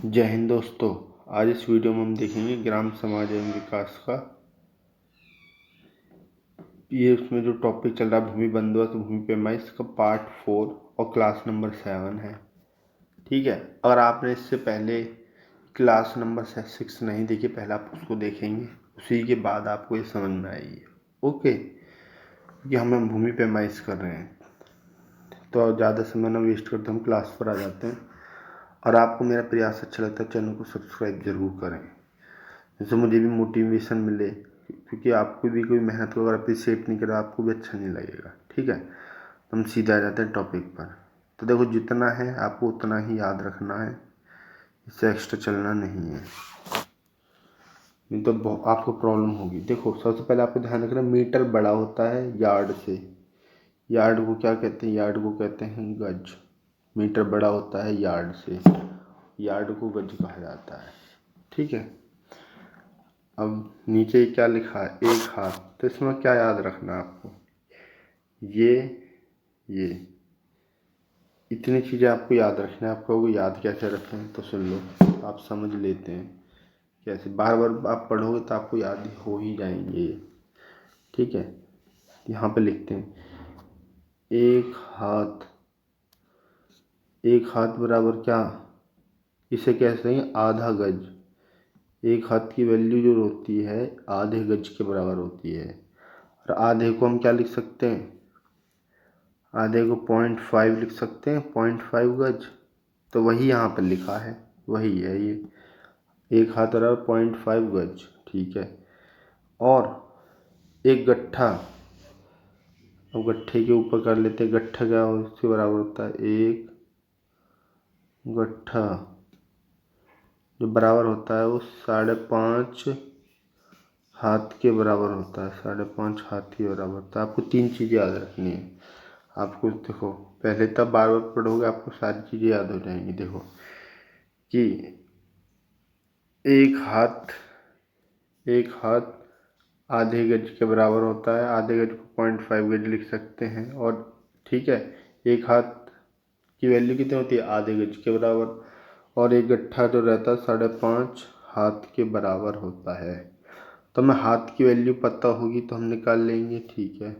जय हिंद दोस्तों। आज इस वीडियो में हम देखेंगे ग्राम समाज एवं विकास का। ये उसमें जो टॉपिक चल रहा है भूमि बंदोबस्त भूमि पैमाइश का पार्ट 4 और क्लास नंबर 7 है। ठीक है, अगर आपने इससे पहले क्लास नंबर 6 नहीं देखी, पहले आप उसको देखेंगे, उसी के बाद आपको ये समझ में आएगी। ओके, ये हम भूमि पैमाइश कर रहे हैं तो ज़्यादा समय ना वेस्ट करते, हम क्लास पर आ जाते हैं। और आपको मेरा प्रयास अच्छा लगता है, चैनल को सब्सक्राइब जरूर करें, जिससे मुझे भी मोटिवेशन मिले, क्योंकि आपको भी कोई मेहनत को अगर अप्रिशिएट नहीं करें आपको भी अच्छा नहीं लगेगा। ठीक है, तो हम सीधा आ जाते हैं टॉपिक पर। तो देखो, जितना है आपको उतना ही याद रखना है, इससे एक्स्ट्रा चलना नहीं है, नहीं तो आपको प्रॉब्लम होगी। देखो, सबसे पहले आपको ध्यान रखना, मीटर बड़ा होता है यार्ड से। यार्ड को क्या कहते हैं? यार्ड को कहते हैं गज। मीटर बड़ा होता है यार्ड से, यार्ड को गज कहा जाता है। ठीक है, अब नीचे क्या लिखा है? एक हाथ। तो इसमें क्या याद रखना है आपको? ये इतनी चीज़ें आपको याद रखना है। आपको याद कैसे रखें तो सुन लो, आप समझ लेते हैं कैसे। बार बार आप पढ़ोगे तो आपको याद हो ही जाएंगे। ठीक है, यहाँ पे लिखते हैं एक हाथ। एक हाथ बराबर क्या? इसे कहते हैं आधा गज। एक हाथ की वैल्यू जो होती है आधे गज के बराबर होती है। और आधे को हम क्या लिख सकते हैं? आधे को 0.5 लिख सकते हैं, 0.5 गज। तो वही यहाँ पर लिखा है, वही है ये। एक हाथ बराबर 0.5 गज। ठीक है, और एक गट्ठा। अब गट्ठे के ऊपर कर लेते हैं, गट्ठा क्या उसके बराबर होता है? एक गट्ठा जो बराबर होता है वो 5.5 हाथ के बराबर होता है। 5.5 हाथ के बराबर होता है। आपको 3 चीज़ें याद रखनी है। आपको देखो, पहले तब बार बार पढ़ोगे आपको सारी चीज़ें याद हो जाएंगी। देखो कि एक हाथ आधे गज के बराबर होता है। आधे गज को 0.5 गज लिख सकते हैं। और ठीक है, एक हाथ की वैल्यू कितनी होती है? आधे गज के बराबर। और एक गट्ठा जो रहता है 5.5 हाथ के बराबर होता है। तो हमें हाथ की वैल्यू पता होगी तो हम निकाल लेंगे। ठीक है,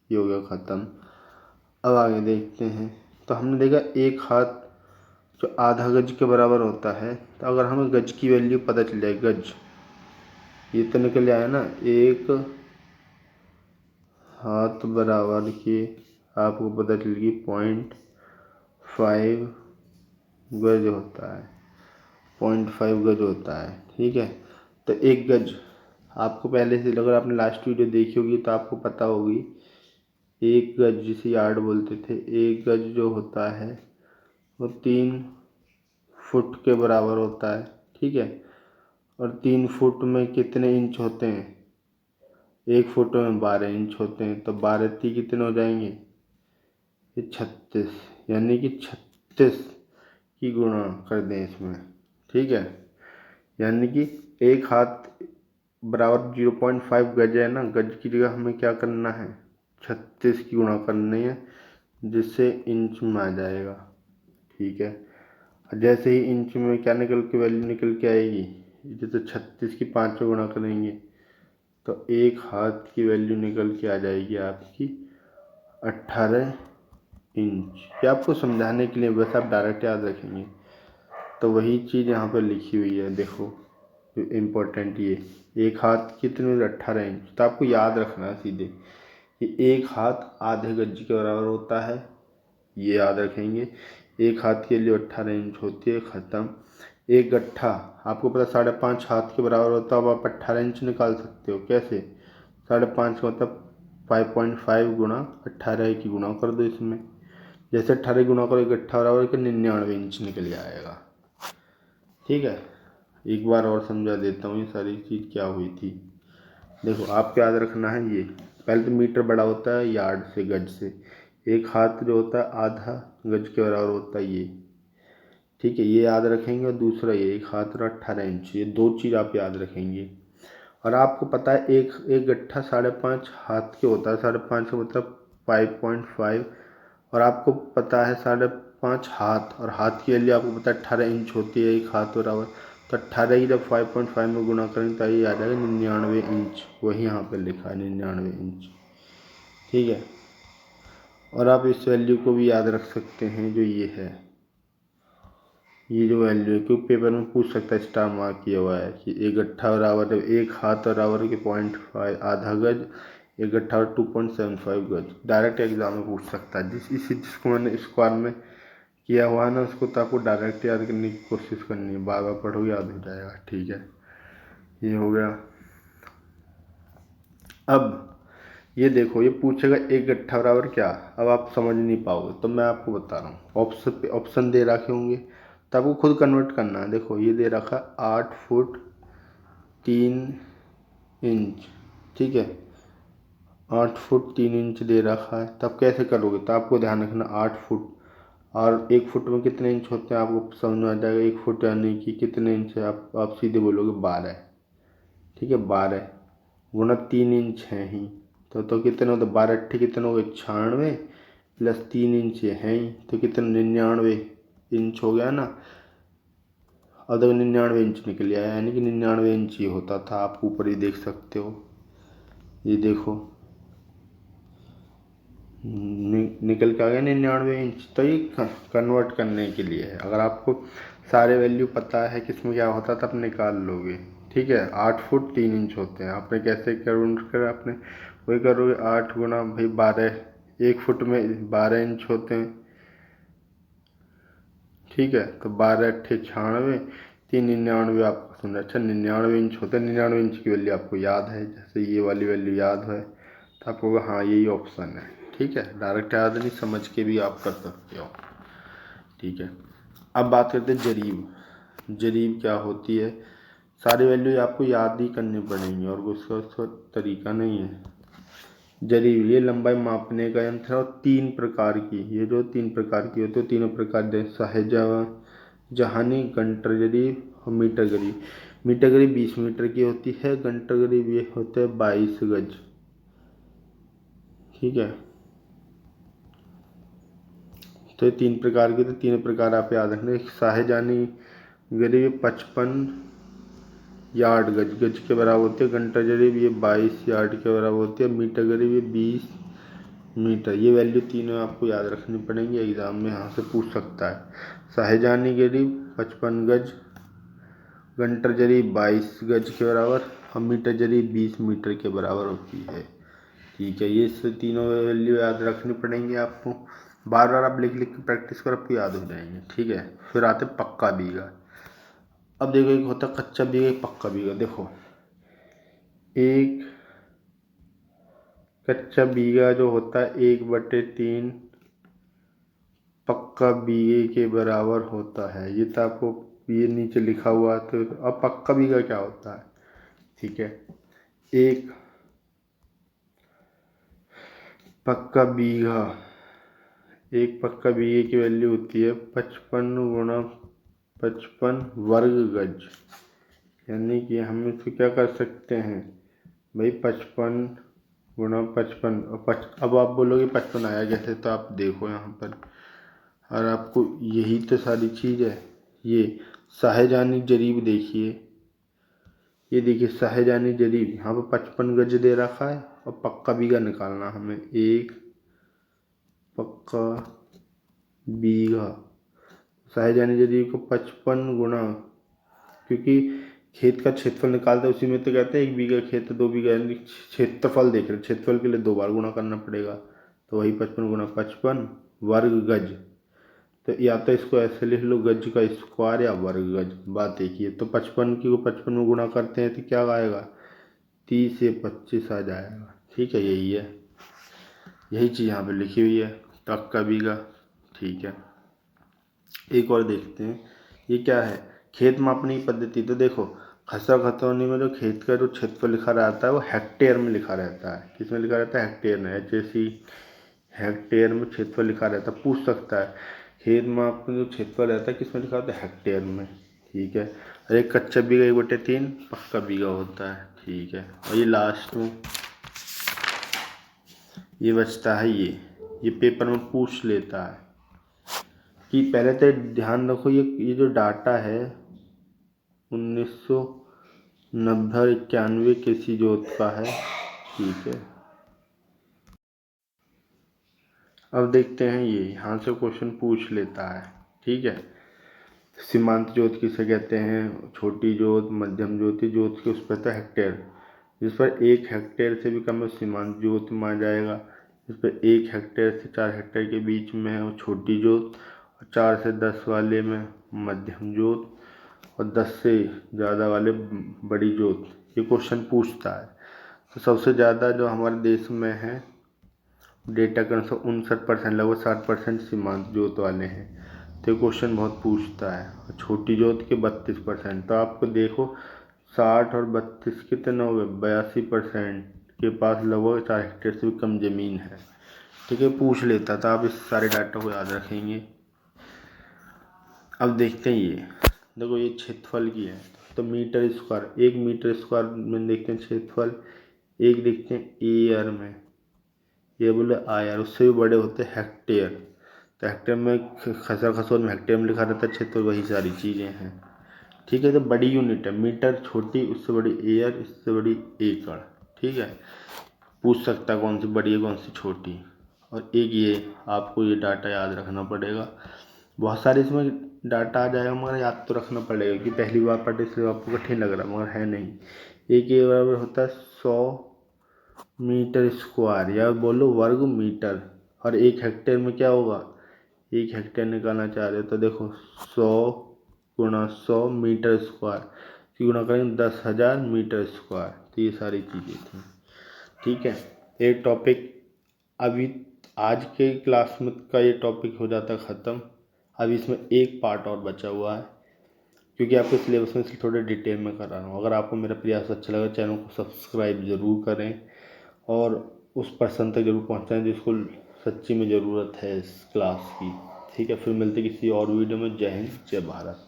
ये हो गया ख़त्म। अब आगे देखते हैं। तो हमने देखा एक हाथ जो आधा गज के बराबर होता है, तो अगर हमें गज की वैल्यू पता चल जाए, गज ये तो निकल आया ना, एक हाथ बराबर की आपको पता चल गई 0.5 गज होता है। 0.5 गज होता है। ठीक है, तो एक गज आपको पहले से, अगर आपने लास्ट वीडियो देखी होगी तो आपको पता होगी, एक गज जिसे यार्ड बोलते थे, एक गज जो होता है वो 3 फुट के बराबर होता है। ठीक है, और 3 फुट में कितने इंच होते हैं? 1 फुट में 12 इंच होते हैं। तो 12 3 कितने हो जाएंगे? ये 36, यानी कि 36 की गुणा कर दें इसमें। ठीक है, यानी कि एक हाथ बराबर 0.5 गज है ना, गज की जगह हमें क्या करना है? 36 की गुणा करनी है, जिससे इंच में आ जाएगा। ठीक है, जैसे ही इंच में क्या निकल के वैल्यू निकल के आएगी, जैसे 36 की 5 से गुणा करेंगे तो एक हाथ की वैल्यू निकल के आ जाएगी आपकी 18 इंच। ये आपको समझाने के लिए, बस आप डायरेक्ट याद रखेंगे। तो वही चीज़ यहाँ पर लिखी हुई है, देखो इम्पोर्टेंट। ये एक हाथ कितने? 18 इंच। तो आपको याद रखना है सीधे कि एक हाथ आधे गज के बराबर होता है, ये याद रखेंगे। एक हाथ के लिए 18 इंच होती है, ख़त्म। एक गट्ठा आपको पता 5.5 हाथ के बराबर होता है। अब आप 18 इंच निकाल सकते हो। कैसे? 5.5 का मतलब 5.5 गुणा 18 की गुणा कर दो इसमें। जैसे 18 गुणा करो, गट्ठा बराबर के 99 इंच निकल जाएगा। ठीक है, एक बार और समझा देता हूँ ये सारी चीज़ क्या हुई थी। देखो, आपको याद रखना है, ये पहले तो मीटर बड़ा होता है यार्ड से, गज से। एक हाथ जो होता है आधा गज के बराबर होता है ये। ठीक है, ये याद रखेंगे। और दूसरा ये एक हाथ और 18 इंच, ये 2 चीज़ आप याद रखेंगे। और आपको पता है एक एक गट्ठा 5.5 हाथ के होता है। 5.5 का मतलब 5.5। और आपको पता है 5.5 हाथ, और हाथ की वैल्यू आपको पता है 18 इंच होती है एक हाथ बराबर। तो 18 की जब 5.5 में गुणा करेंगे तो ये आ जाएगा 99 इंच, वही यहाँ पे लिखा है 99 इंच, ठीक है। और आप इस वैल्यू को भी याद रख सकते हैं जो ये है, ये जो वैल्यू है, क्योंकि पेपर में पूछ सकता है, स्टार मार्क किया हुआ है कि एक गट्ठा बराबर जब एक हाथ बराबर के 0.5 आधा गज, एक गट्ठा 2.75 गज, डायरेक्ट एग्जाम में पूछ सकता है। जिसको मैंने स्क्वायर में किया हुआ है ना, उसको तो आपको डायरेक्ट याद करने की कोशिश करनी है, बार बार पढ़ोगे याद हो जाएगा, ठीक है। ये हो गया। अब ये देखो, ये पूछेगा एक गट्ठा बराबर क्या, अब आप समझ नहीं पाओगे तो मैं आपको बता रहा हूँ। ऑप्शन दे रखे होंगे तो आपको खुद कन्वर्ट करना है। देखो ये दे रखा 8 फुट 3 इंच, ठीक है, 8 फुट 3 इंच दे रखा है। तब कैसे करोगे, तो आपको ध्यान रखना 8 फुट और 1 फुट में कितने इंच होते हैं आपको समझ में आ जाएगा। 1 फुट यानी कि कितने इंच है, आप सीधे बोलोगे 12, ठीक है। 12 गुना 3 इंच है ही, तो कितने होते, 12 अट्ठे कितने हो गए 96 प्लस 3 इंच है ही, तो कितने 99 इंच हो गया ना। और देखो 99 इंच निकल आया, यानी कि 99 इंच ही होता था। आप ऊपर ही देख सकते हो, ये देखो निकल के आ गया 99 इंच। तो ये कन्वर्ट करने के लिए है। अगर आपको सारे वैल्यू पता है किसमें क्या होता है तब निकाल लोगे, ठीक है। 8 फुट 3 इंच होते हैं, आपने कैसे कन्वर्ट करा, आपने वही करोगे 8 गुना भाई 12, 1 फुट में 12 इंच होते हैं, ठीक है। तो 12 अट्ठे 96, 3 99 आपको सुन अच्छा 99 इंच होते हैं। 99 इंच की वैल्यू आपको याद है, जैसे ये वाली वैल्यू याद है तो आपको हाँ यही ऑप्शन है, ठीक है। डायरेक्ट याद नहीं, समझ के भी आप कर सकते हो, ठीक है। अब बात करते हैं जरीब। जरीब क्या होती है, सारी वैल्यू आपको याद ही करनी पड़ेंगी और उसका तरीका नहीं है। जरीब ये लंबाई मापने का यंत्र है, और 3 प्रकार की, ये जो 3 प्रकार की होती है, तीनों प्रकार सहेजा जहानी, गंटर जरीब और मीटर गरीब। मीटर गरीब 20 मीटर की होती है, गंटर गरीब ये होते हैं 22 गज, ठीक है। तो ये 3 प्रकार के, तो 3 प्रकार आप याद रखना। साहेजानी गरीब 55 यार्ड गज गज के बराबर होती है, घंटा जरीब ये 22 यार्ड के बराबर होती है, मीटर गरीब ये 20 मीटर। ये वैल्यू तीनों आपको याद रखनी पड़ेंगी, एग्जाम में यहाँ से पूछ सकता है। साहेजानी गरीब 55 गज, घंटर जरीब 22 गज के बराबर और मीटर जरीब 20 मीटर के बराबर होती है, ठीक है। ये तीनों वैल्यू याद रखनी पड़ेंगी आपको, बार बार आप लिख लिख के प्रैक्टिस कर, आपको याद हो जाएंगे, ठीक है। फिर आते पक्का बीघा। अब देखो एक होता है कच्चा बीघा, एक पक्का बीघा। देखो एक कच्चा बीघा जो होता है 1/3 पक्का बीघे के बराबर होता है। ये तो आपको ये नीचे लिखा हुआ है। तो अब पक्का बीघा क्या होता है, ठीक है। एक पक्का बीघा, एक पक्का बीघे की वैल्यू होती है 55 गुणा 55 वर्ग गज, यानी कि हम इसको क्या कर सकते हैं भाई 55 गुणा 55 अब आप बोलोगे 55 आया कैसे, तो आप देखो यहाँ पर, और आपको यही तो सारी चीज़ है। ये साहेजानी जरीब देखिए, ये देखिए साहेजानी जरीब यहाँ पर 55 गज दे रखा है, और पक्का बीघा निकालना हमें। एक पक्का बीघा साहेजानी जरीब को 55 गुणा, क्योंकि खेत का क्षेत्रफल निकालते हैं उसी में तो कहते हैं 1 बीघा खेत 2 बीघा, यानी क्षेत्रफल देख रहे, क्षेत्रफल के लिए 2 बार गुणा करना पड़ेगा। तो वही 55 गुणा 55 वर्ग गज। तो या तो इसको ऐसे लिख लो गज का स्क्वायर या वर्ग गज, बात एक ही है। तो 55 की को 55 में गुणा करते हैं तो क्या आएगा 30 से 25 आ जाएगा, ठीक है। यही है, यही चीज़ यहाँ पे लिखी हुई है पक्का बीघा, ठीक है। एक और देखते हैं, ये क्या है खेत मापने की पद्धति। तो देखो खसरा खतौनी में जो खेत का जो क्षेत्रफल लिखा रहता है वो हेक्टेयर में लिखा रहता है। किसमें लिखा रहता है, हेक्टेयर में, HAC हेक्टेयर में क्षेत्रफल लिखा रहता है। पूछ सकता है खेत माप में जो क्षेत्रफल रहता है किसमें लिखा रहता है, हेक्टेयर में, ठीक है। और एक कच्चा बीघा 1/3 पक्का बीघा होता है, ठीक है। और ये लास्ट में ये बचता है, ये पेपर में पूछ लेता है, कि पहले तो ध्यान रखो ये जो डाटा है 1990 और 91 कृषि जोत का है। ठीक है, अब देखते हैं ये यहाँ से क्वेश्चन पूछ लेता है। ठीक है, सीमांत जोत किसे कहते हैं, छोटी जोत, मध्यम ज्योति जोत के उस पर तो हेक्टेयर, जिस पर 1 हेक्टेयर से भी कम है सीमांत जोत में आ जाएगा। जिस पर 1 हेक्टेयर से 4 हेक्टेयर के बीच में है वो छोटी जोत, और 4 से 10 वाले में मध्यम जोत, और 10 से ज़्यादा वाले बड़ी जोत। ये क्वेश्चन पूछता है। तो सबसे ज़्यादा जो हमारे देश में है डेटा के अनुसार 59%, लगभग 60% सीमांत जोत वाले हैं। तो क्वेश्चन बहुत पूछता है। और छोटी जोत के 32%। तो आपको देखो 60 और 32 कितने हो गए, 82% के पास लगभग 4 हेक्टेयर से भी कम ज़मीन है। ठीक है, पूछ लेता था, आप इस सारे डाटा को याद रखेंगे। अब देखते हैं ये देखो, ये क्षेत्रफल की है। तो मीटर स्क्वायर, 1 मीटर स्क्वायर में देखते हैं क्षेत्रफल, एक देखते हैं एयर में, ये बोले आयर, उससे भी बड़े होते हैं हेक्टेयर। तो हेक्टेयर में खसर खसोर में हेक्टेयर में लिखा रहता है क्षेत्र, वही सारी चीज़ें हैं। ठीक है, तो बड़ी यूनिट है मीटर, छोटी उससे बड़ी एयर, इससे बड़ी एकड़। ठीक है, पूछ सकता है कौन सी बड़ी है कौन सी छोटी। और एक ये आपको ये डाटा याद रखना पड़ेगा। बहुत सारे इसमें डाटा आ जाएगा मगर याद तो रखना पड़ेगा कि पहली बार पढ़े इसलिए आपको कठिन लग रहा है, मगर है नहीं। एक ये बराबर होता है 100 मीटर स्क्वायर, या बोलो वर्ग मीटर। और 1 हेक्टेयर में क्या होगा, 1 हेक्टेयर निकालना चाह रहे हो तो देखो 100 गुणा 100 मीटर स्क्वायर, की गुणा करेंगे 10,000 मीटर स्क्वायर। तो ये सारी चीज़ें थी। ठीक है, एक टॉपिक अभी आज के क्लास में का ये टॉपिक हो जाता ख़त्म। अभी इसमें एक पार्ट और बचा हुआ है, क्योंकि आपके सिलेबस में इसलिए थोड़े डिटेल में कर रहा हूँ। अगर आपको मेरा प्रयास अच्छा लगा, चैनल को सब्सक्राइब ज़रूर करें और उस पर्सन तक जरूर पहुँचाएं जिसको सच्ची में ज़रूरत है इस क्लास की। ठीक है, फिर मिलते किसी और वीडियो में। जय हिंद, जय भारत।